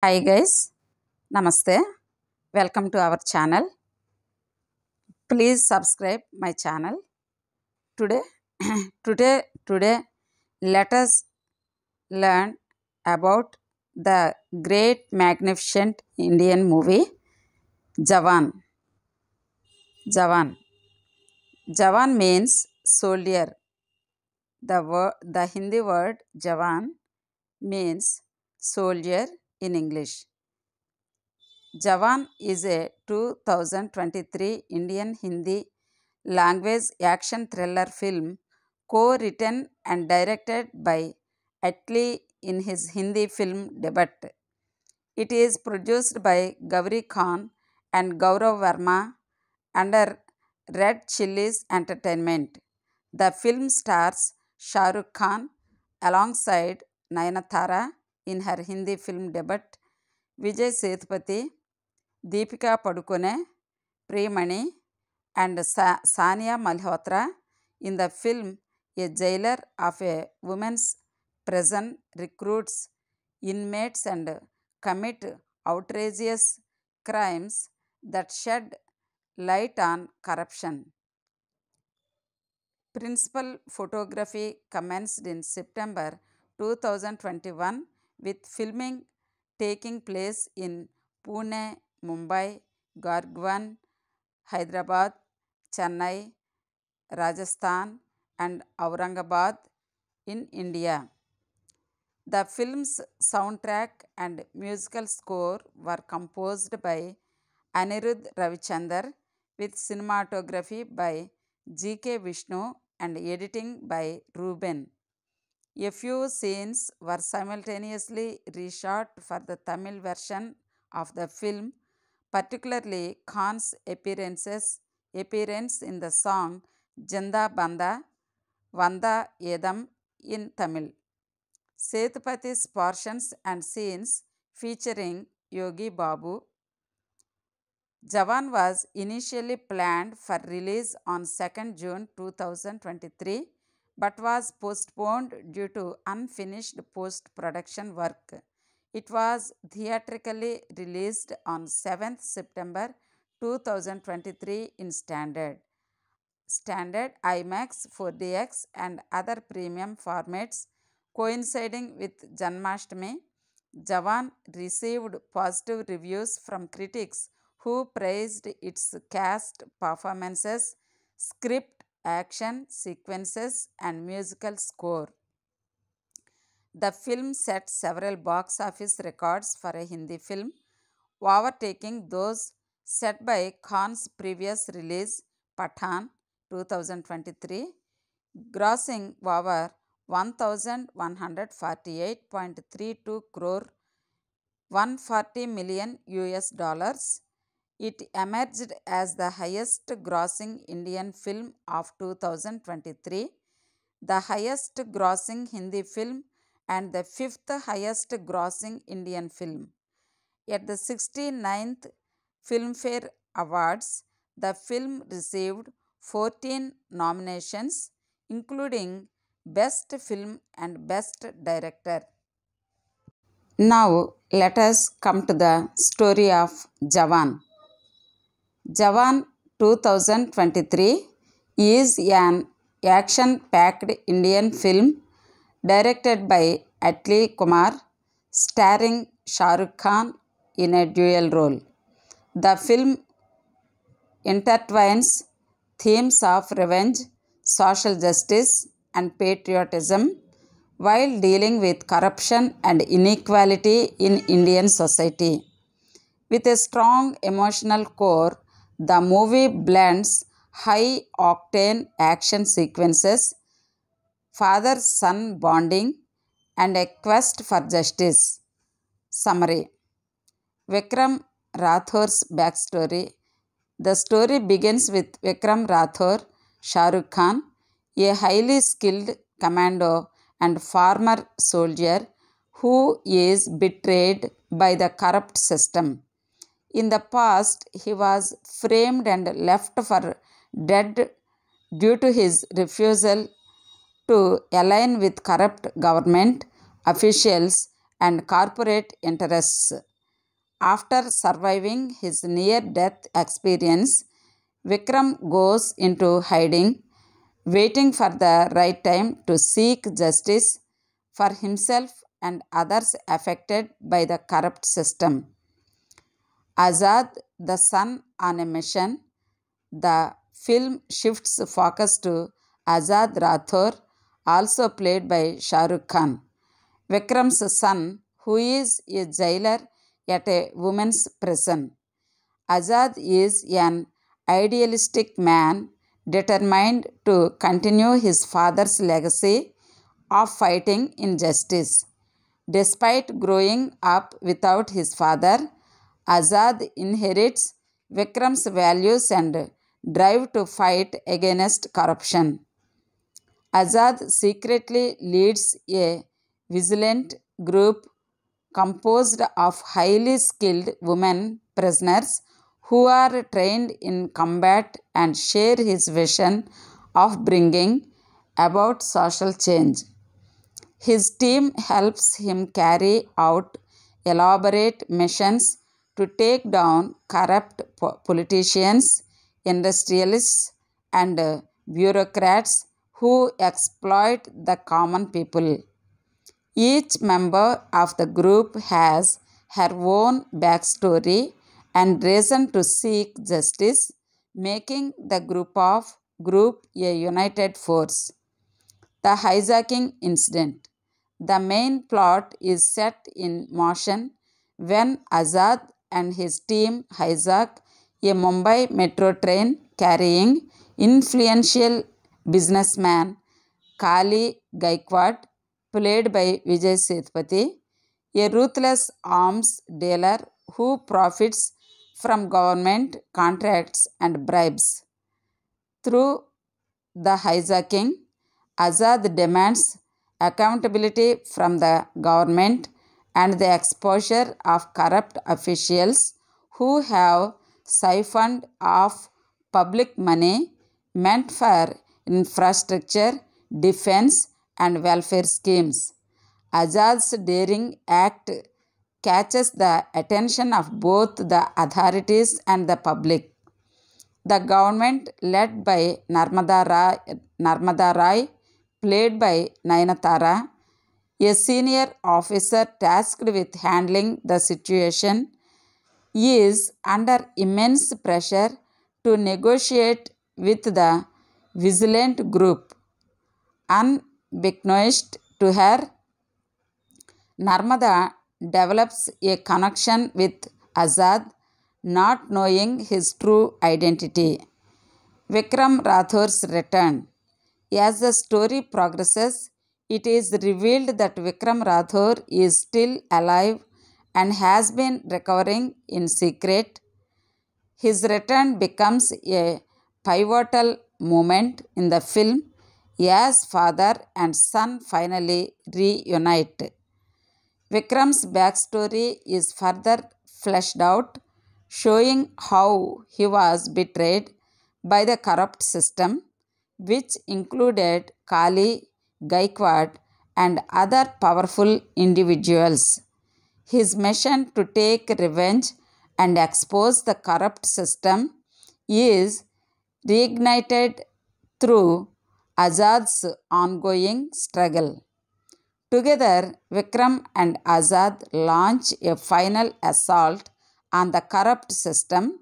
Hi guys, Namaste. Welcome to our channel. Please subscribe my channel. Today, today, let us learn about the great, magnificent Indian movie Jawan. Jawan. Jawan means soldier. The Hindi word Jawan means soldier in English. Jawan is a 2023 Indian Hindi language action thriller film co-written and directed by Atlee in his Hindi film debut. It is produced by Gauri Khan and Gaurav Verma under Red Chillies Entertainment. The film stars Shah Rukh Khan alongside Nayanthara in her Hindi film debut, Vijay Sethupathi, Deepika Padukone, Premani, and Sania Malhotra. In the film, a jailer of a women's prison recruits inmates and commit outrageous crimes that shed light on corruption. Principal photography commenced in September 2021 with filming taking place in Pune, Mumbai, Gargwan, Hyderabad, Chennai, Rajasthan, and Aurangabad in India. The film's soundtrack and musical score were composed by Anirudh Ravichander with cinematography by G.K. Vishnu and editing by Ruben. A few scenes were simultaneously reshot for the Tamil version of the film, particularly Khan's appearance in the song Janda Banda Vanda Edam in Tamil. Sethupathi's portions and scenes featuring Yogi Babu. Jawan was initially planned for release on 2nd June 2023 but was postponed due to unfinished post-production work. It was theatrically released on 7th September 2023 in standard IMAX, 4DX and other premium formats coinciding with Janmashtami. Jawan received positive reviews from critics who praised its cast, performances, script, action sequences, and musical score. The film set several box office records for a Hindi film, overtaking those set by Khan's previous release, Pathan 2023, grossing over 1,148.32 crore, 140 million US dollars. It emerged as the highest grossing Indian film of 2023, the highest grossing Hindi film, and the fifth highest grossing Indian film. At the 69th Filmfare Awards, the film received 14 nominations, including Best Film and Best Director. Now, let us come to the story of Jawan. Jawan 2023 is an action-packed Indian film directed by Atlee Kumar, starring Shah Rukh Khan in a dual role. The film intertwines themes of revenge, social justice, and patriotism while dealing with corruption and inequality in Indian society. With a strong emotional core, the movie blends high octane action sequences, father son bonding, and a quest for justice. Summary: Vikram Rathor's backstory. The story begins with Vikram Rathor, Shah Rukh Khan, a highly skilled commando and former soldier who is betrayed by the corrupt system. In the past, he was framed and left for dead due to his refusal to align with corrupt government officials and corporate interests. After surviving his near death experience, Vikram goes into hiding, waiting for the right time to seek justice for himself and others affected by the corrupt system. Azad, the son on a mission, the film shifts focus to Azad Rathore, also played by Shah Rukh Khan, Vikram's son, who is a jailer at a women's prison. Azad is an idealistic man determined to continue his father's legacy of fighting injustice. Despite growing up without his father, Azad inherits Vikram's values and drive to fight against corruption. Azad secretly leads a vigilant group composed of highly skilled women prisoners who are trained in combat and share his vision of bringing about social change. His team helps him carry out elaborate missions to take down corrupt politicians, industrialists, and bureaucrats who exploit the common people. Each member of the group has her own backstory and reason to seek justice, making the group a united force. The hijacking incident. The main plot is set in motion when Azad and his team hijack a Mumbai metro train carrying influential businessman Kali Gaikwad, played by Vijay Sethupathi, a ruthless arms dealer who profits from government contracts and bribes. Through the hijacking, Azad demands accountability from the government and the exposure of corrupt officials who have siphoned off public money meant for infrastructure, defense, and welfare schemes. Azad's daring act catches the attention of both the authorities and the public. The government, led by Narmada Rai, played by Nayanthara, a senior officer tasked with handling the situation, is under immense pressure to negotiate with the vigilant group. Unbeknownst to her, Narmada develops a connection with Azad, not knowing his true identity. Vikram Rathore's return. As the story progresses, it is revealed that Vikram Rathore is still alive and has been recovering in secret. His return becomes a pivotal moment in the film as father and son finally reunite. Vikram's backstory is further fleshed out, showing how he was betrayed by the corrupt system, which included Kali, Gaikwad, and other powerful individuals. His mission to take revenge and expose the corrupt system is reignited through Azad's ongoing struggle. Together, Vikram and Azad launch a final assault on the corrupt system,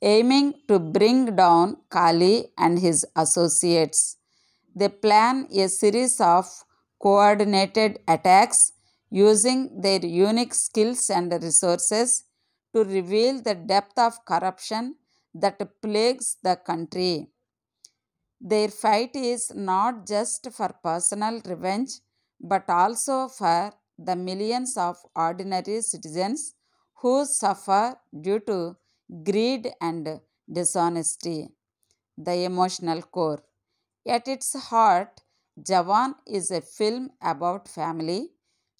aiming to bring down Kali and his associates. They plan a series of coordinated attacks using their unique skills and resources to reveal the depth of corruption that plagues the country. Their fight is not just for personal revenge but also for the millions of ordinary citizens who suffer due to greed and dishonesty. The emotional core. At its heart, Jawan is a film about family,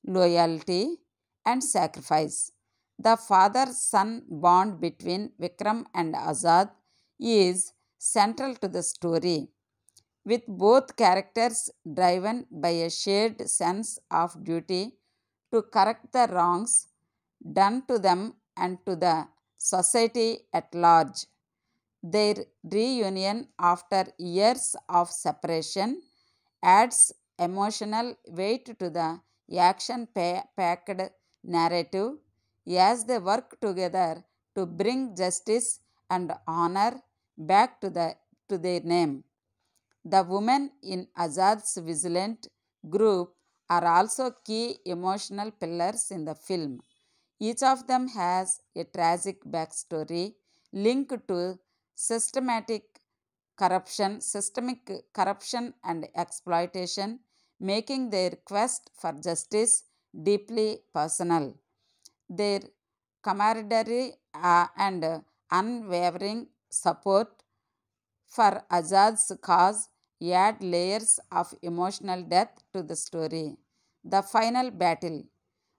loyalty, and sacrifice. The father son bond between Vikram and Azad is central to the story, with both characters driven by a shared sense of duty to correct the wrongs done to them and to the society at large. Their reunion after years of separation adds emotional weight to the action packed narrative as they work together to bring justice and honor back to their name. The women in Azad's vigilant group are also key emotional pillars in the film. Each of them has a tragic backstory linked to systemic corruption and exploitation, making their quest for justice deeply personal. Their camaraderie and unwavering support for Azad's cause add layers of emotional depth to the story. The final battle.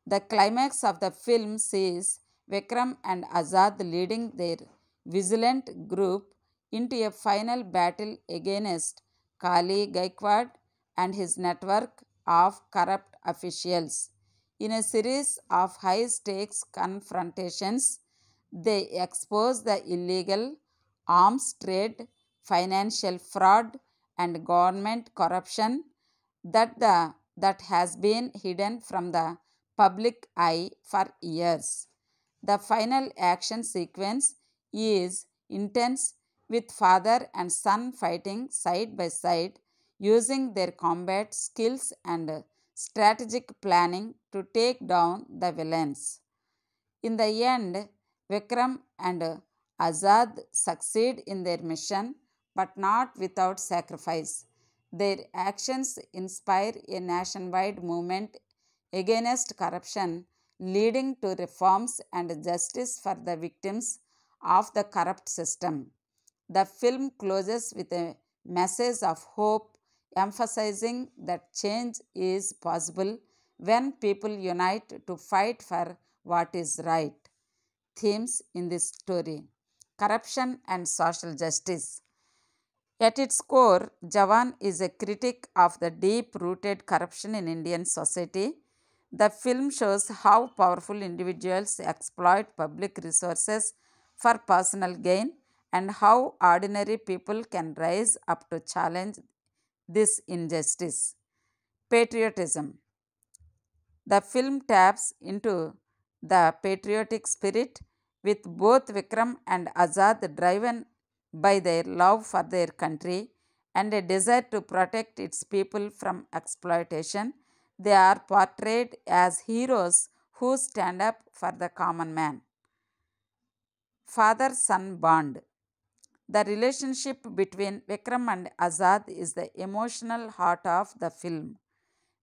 The climax of the film sees Vikram and Azad leading their vigilant group into a final battle against Kali Gaikwad and his network of corrupt officials. In a series of high stakes confrontations, they expose the illegal arms trade, financial fraud, and government corruption that has been hidden from the public eye for years. The final action sequence is intense, with father and son fighting side by side, using their combat skills and strategic planning to take down the villains. In the end, Vikram and Azad succeed in their mission, but not without sacrifice. Their actions inspire a nationwide movement against corruption, leading to reforms and justice for the victims of the corrupt system. The film closes with a message of hope, emphasizing that change is possible when people unite to fight for what is right. Themes in this story: corruption and social justice. At its core, Jawan is a critic of the deep rooted corruption in Indian society. The film shows how powerful individuals exploit public resources for personal gain and how ordinary people can rise up to challenge this injustice. Patriotism. The film taps into the patriotic spirit, with both Vikram and Azad driven by their love for their country and a desire to protect its people from exploitation. They are portrayed as heroes who stand up for the common man. Father son bond. The relationship between Vikram and Azad is the emotional heart of the film.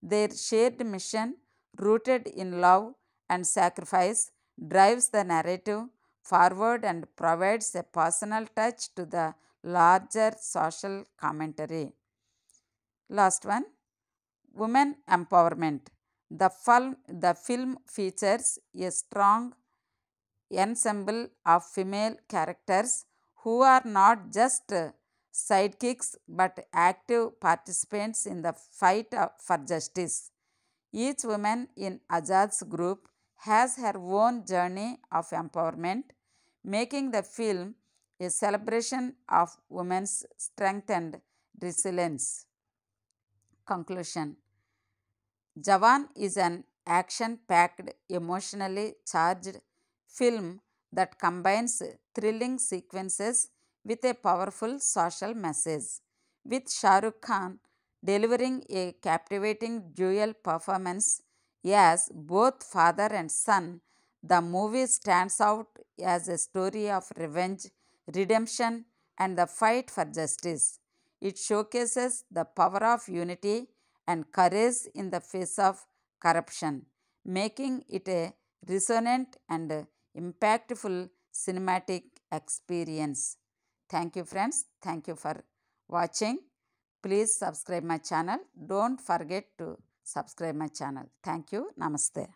Their shared mission, rooted in love and sacrifice, drives the narrative forward and provides a personal touch to the larger social commentary. Last one, women empowerment. The film features a strong ensemble of female characters who are not just sidekicks but active participants in the fight for justice. Each woman in Azad's group has her own journey of empowerment, making the film a celebration of women's strength and resilience. Conclusion. Jawan is an action packed, emotionally charged film that combines thrilling sequences with a powerful social message. With Shah Rukh Khan delivering a captivating dual performance as both father and son, the movie stands out as a story of revenge, redemption, and the fight for justice. It showcases the power of unity and courage in the face of corruption, making it a resonant and impactful cinematic experience. Thank you, friends. Thank you for watching. Please subscribe my channel. Don't forget to subscribe my channel. Thank you. Namaste.